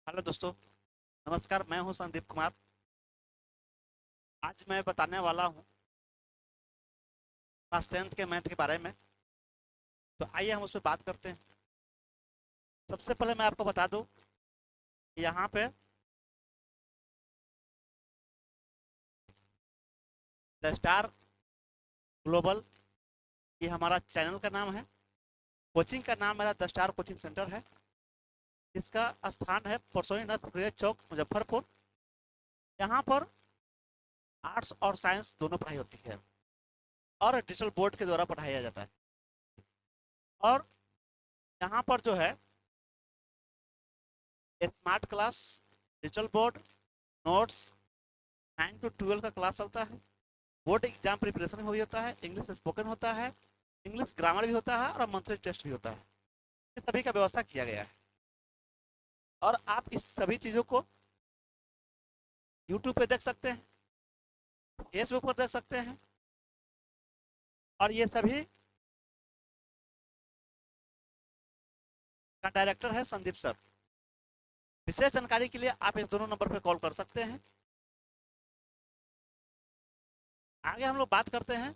Hello दोस्तों। नमस्कार, मैं हूं संदीप कुमार। आज मैं बताने वाला हूं क्लास 10th के मैथ के बारे में। तो आइए हम उस पर बात करते हैं। सबसे पहले मैं आपको बता दूं कि यहाँ पे द स्टार ग्लोबल, ये हमारा चैनल का नाम है। कोचिंग का नाम मेरा द स्टार कोचिंग सेंटर है। इसका स्थान है परसोनीनाथ प्रिय चौक, मुजफ्फरपुर। यहाँ पर आर्ट्स और साइंस दोनों पढ़ाई होती है और डिजिटल बोर्ड के द्वारा पढ़ाया जाता है। और यहाँ पर जो है smart class, digital board, notes, 9 to 12 का क्लास चलता है। बोर्ड एग्जाम प्रिपरेशन भी होता है, इंग्लिश स्पोकन होता है, इंग्लिश ग्रामर भी होता है और मंथली टेस्ट भी होता है। इस सभी का व्यवस्था किया गया है और आप इस सभी चीज़ों को यूट्यूब पे देख सकते हैं, फेसबुक पर देख सकते हैं। और ये सभी का डायरेक्टर है संदीप सर। विशेष जानकारी के लिए आप इस दोनों नंबर पर कॉल कर सकते हैं। आगे हम लोग बात करते हैं।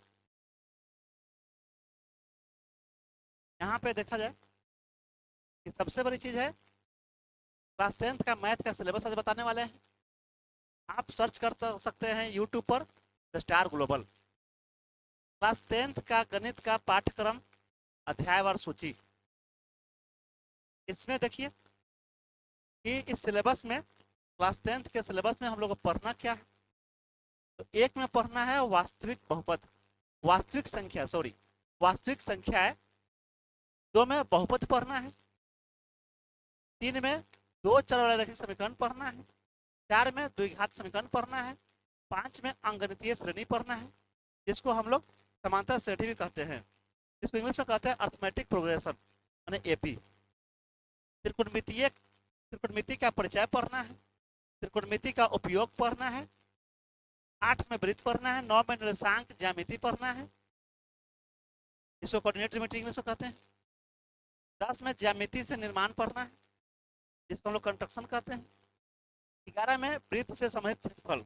यहाँ पे देखा जाए कि सबसे बड़ी चीज़ है, क्लास 10th का मैथ का सिलेबस आज बताने वाले हैं। आप सर्च कर सकते हैं यूट्यूब पर the star global. Class 10th का गणित का पाठ्यक्रम, अध्यायवार सूची। इसमें देखिए कि इस सिलेबस में, क्लास 10th के सिलेबस में हम लोग को पढ़ना क्या है। तो एक में पढ़ना है वास्तविक बहुपद, वास्तविक संख्या, सॉरी, वास्तविक संख्या है। दो में बहुपद पढ़ना है। तीन में दो चर वाले रैखिक समीकरण पढ़ना है। चार में द्विघात समीकरण पढ़ना है। पांच में अंकगणितीय श्रेणी पढ़ना है, जिसको हम लोग समांतर श्रेणी भी कहते हैं। इसको इंग्लिश में कहते हैं अर्थमेटिक प्रोग्रेशन, यानी एपी। त्रिकोणमिति का परिचय पढ़ना है। त्रिकोणमिति का उपयोग पढ़ना है। 8 में वृत्त पढ़ना है। 9 में निर्देशांक ज्यामिति पढ़ना है, इसको कोऑर्डिनेट ज्योमेट्री इंग्लिश में कहते हैं। 10 में ज्यामिति से निर्माण पढ़ना है, जिसको हम लोग कंस्ट्रक्शन कहते हैं। 11 में वृत्त से संबंधित क्षेत्रफल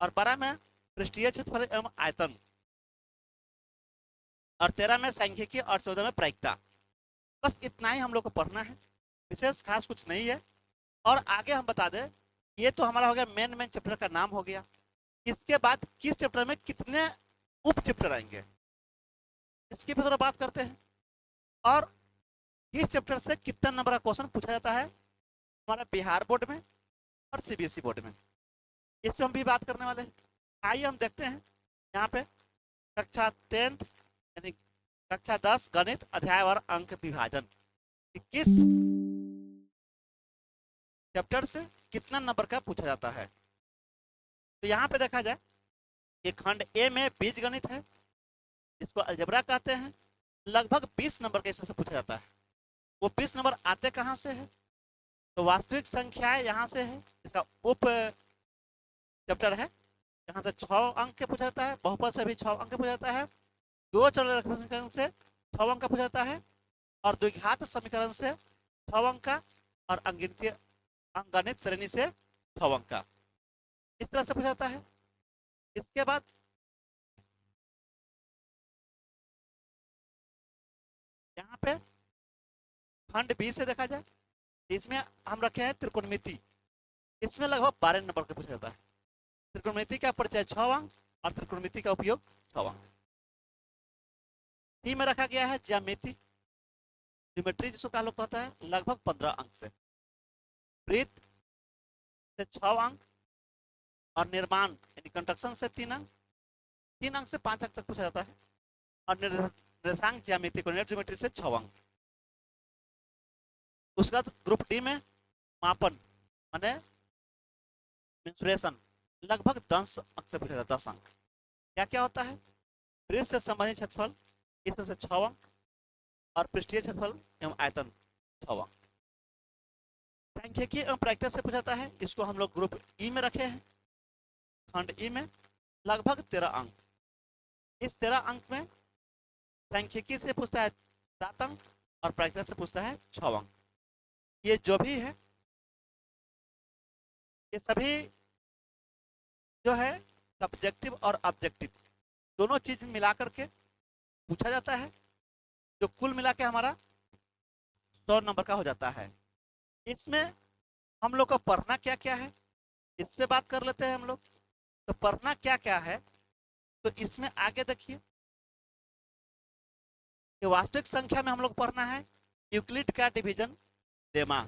और 12 में पृष्ठीय क्षेत्रफल एवं आयतन और 13 में सांख्यिकी और 14 में प्रायिकता। बस इतना ही हम लोग को पढ़ना है, विशेष खास कुछ नहीं है। और आगे हम बता दें, ये तो हमारा हो गया मेन मेन चैप्टर का नाम हो गया। इसके बाद किस चैप्टर में कितने उप चैप्टर आएंगे, इसकी भी थोड़ा बात करते हैं। और इस चैप्टर से कितना नंबर का क्वेश्चन पूछा जाता है हमारा बिहार बोर्ड में और सीबीएसई बोर्ड में, इस पर हम भी बात करने वाले हैं। आइए हम देखते हैं। यहाँ पे कक्षा 10th यानी कक्षा 10 गणित अध्याय और अंक विभाजन, किस चैप्टर से कितना नंबर का पूछा जाता है। तो यहाँ पे देखा जाए कि खंड ए में बीज गणित है, इसको अलजेब्रा कहते हैं। लगभग 20 नंबर के इससे पूछा जाता है। वो 20 नंबर आते कहाँ से है, तो वास्तविक संख्याएं यहाँ से है, इसका उप चैप्टर है। यहाँ से 6 अंक के पूछा जाता है। बहुपद से भी 6 अंक के पूछा जाता है। दो चर समीकरण से 6 अंक का पूछा जाता है और द्विघात समीकरण से 6 अंक का और अंकगणित श्रेणी से 6 अंक का, इस तरह से पूछा जाता है। इसके बाद यहाँ पे खंड बी से देखा जाए, इसमें हम रखे हैं त्रिकोणमिति। इसमें लगभग 12 नंबर का पूछा जाता है। त्रिकोणमिति का परिचय 6 अंक और त्रिकोणमिति का उपयोग 6 अंक। सी में रखा गया है ज्यामिति, ज्योमेट्री जिसको कहा लोग कहता है, लगभग 15 अंक से। वृत्त से 6 अंक और निर्माण यानी कंस्ट्रक्शन से 3 अंक। 3 अंक से 5 अंक तक पूछा जाता है। और निर्देशांक ज्यामिति कोऑर्डिनेट ज्योमेट्री से 6 अंक। उसका ग्रुप डी में मापन माने मेंसुरेशन, लगभग 10 अंक से पूछा जाता है। 10 अंक क्या क्या होता है, वृत्त से संबंधित क्षेत्रफल, इसमें से 6 अंक और पृष्ठीय क्षेत्रफल एवं आयतन 6 अंक। सांख्यिकी एवं प्रायिकता से पूछा जाता है, इसको हम लोग ग्रुप ई में रखे हैं। खंड ई में लगभग 13 अंक। इस 13 अंक में सांख्यिकी से पूछता है 7 अंक और प्रायिकता से पूछता है 6 अंक। ये जो भी है ये सभी जो है सब्जेक्टिव और ऑब्जेक्टिव दोनों चीज मिला करके पूछा जाता है, जो कुल मिला के हमारा 100 नंबर का हो जाता है। इसमें हम लोग को पढ़ना क्या क्या है, इस पे बात कर लेते हैं हम लोग। तो पढ़ना क्या क्या है, तो इसमें आगे देखिए कि वास्तविक संख्या में हम लोग पढ़ना है यूक्लिड का डिवीजन लेमा,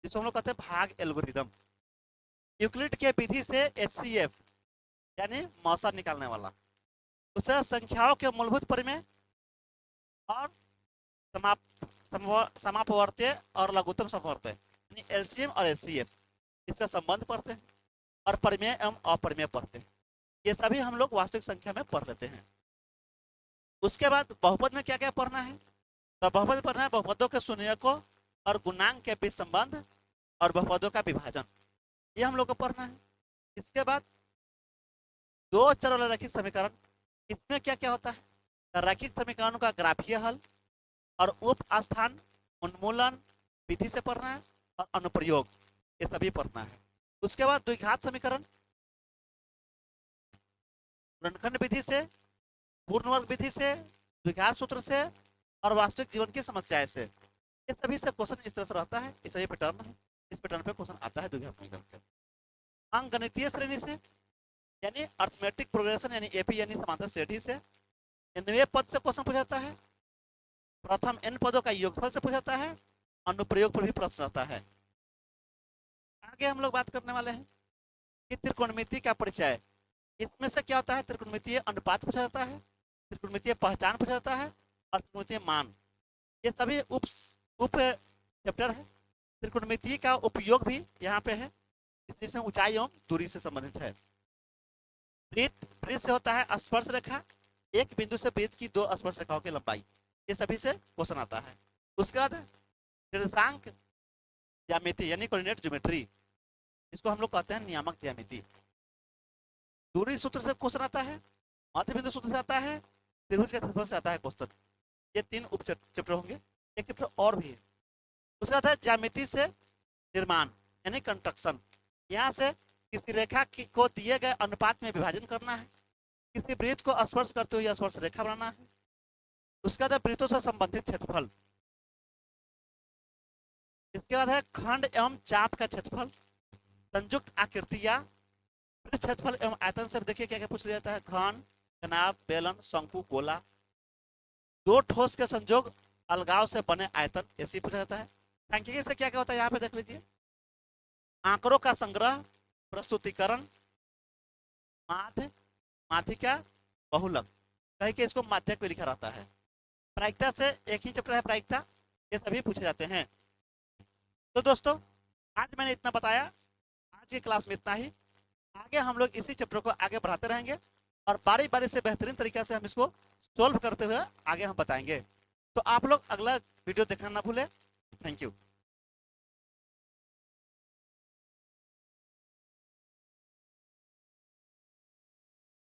जिसको हम लोग कहते हैं भाग एल्गोरिदम। यूक्लिड के विधि से एचसीएफ यानी मौसा निकालने वाला, उसे संख्याओं के मूलभूत परिमेय और समापवर्त्य और लघुत्तम समवर्त्य यानी एलसीएम और एचसीएफ इसका संबंध पढ़ते हैं, और परिमेय एवं अपरिमेय पढ़ते हैं। ये सभी हम लोग वास्तविक संख्या में पढ़ लेते हैं। उसके बाद बहुपद में क्या क्या पढ़ना है, तो बहुपद में पढ़ना है बहुपदों के शून्यकों और गुणांक के बीच संबंध और बहुपदों का विभाजन, ये हम लोग को पढ़ना है। इसके बाद दो चर वाला रैखिक समीकरण, इसमें क्या क्या होता है, रैखिक समीकरणों का ग्राफीय हल और उप स्थान उन्मूलन विधि से पढ़ना है, और अनुप्रयोग ये सभी पढ़ना है। उसके बाद द्विघात समीकरण ऋणखंड विधि से, पूर्ण वर्ग विधि से, द्विघात सूत्र से और वास्तविक जीवन की समस्याएं से, ये सभी से क्वेश्चन इस तरह से रहता है। ये सभी पैटर्न है, इस पैटर्न पे क्वेश्चन आता है द्विघात समीकरण से। अंक गणितीय श्रेणी से यानी अर्थमेटिक प्रोग्रेशन यानी एपी यानी समांतर श्रेणी से, नवे पद से क्वेश्चन पूछाता है, प्रथम n पदों का योगफल से पूछाता है, अनुप्रयोग पर भी प्रश्न रहता है। आगे हम लोग बात करने वाले हैं कि त्रिकोणमिति का परिचय, इसमें से क्या होता है, त्रिकोणमितीय अनुपात पूछा जाता है, त्रिकोणमितीय पहचान पूछा जाता है, और त्रिकोणमितीय मान, ये सभी उप चैप्टर है। त्रिकोणमिति का उपयोग भी यहाँ पे है, इसमें ऊंचाई एवं दूरी से संबंधित है। वृत्त से होता है स्पर्श रेखा, एक बिंदु से वृत्त की दो स्पर्श रेखाओं की लंबाई, ये सभी से क्वेश्चन आता है। उसके बाद निर्देशांक ज्यामिति यानी कोऑर्डिनेट ज्योमेट्री, इसको हम लोग कहते हैं नियामक ज्यामिति। दूरी सूत्र से क्वेश्चन आता है, मध्य बिंदु सूत्र से आता है, त्रिभुज के क्षेत्रफल से आता है क्वेश्चन। ये तीन उप चैप्टर होंगे, एक चैप्टर और भी है। उसके बाद है ज्यामिति से निर्माण यानी कंस्ट्रक्शन, यहाँ से किसी रेखा को दिए गए अनुपात में विभाजन करना है, किसी वृत्त को स्पर्श करते हुए स्पर्श रेखा बनाना है। उसके बाद वृत्तों से संबंधित क्षेत्रफल, इसके बाद है खंड एवं चाप का क्षेत्रफल, संयुक्त आकृतियां, फिर क्षेत्रफल एवं आयतन से देखिए क्या क्या पूछ लिया जाता है, घन, घनाभ, बेलन, शंकु, गोला, दो ठोस के संयोग अलगाव से बने आयतन, ऐसे पूछा जाता है। सांख्यिकी से क्या क्या होता है यहाँ पे देख लीजिए, आंकड़ों का संग्रह, प्रस्तुतिकरण, माध्य, माध्यिका, बहुलक, कहीं के इसको माध्यक भी लिखा रहता है। प्रायिकता से एक ही चैप्टर है प्रायिकता, ये सभी पूछे जाते हैं। तो दोस्तों आज मैंने इतना बताया, आज की क्लास में इतना ही। आगे हम लोग इसी चैप्टर को आगे बढ़ाते रहेंगे और बारी बारी से बेहतरीन तरीके से हम इसको सोल्व करते हुए आगे हम बताएंगे। तो आप लोग अगला वीडियो देखना ना भूलें। Thank you.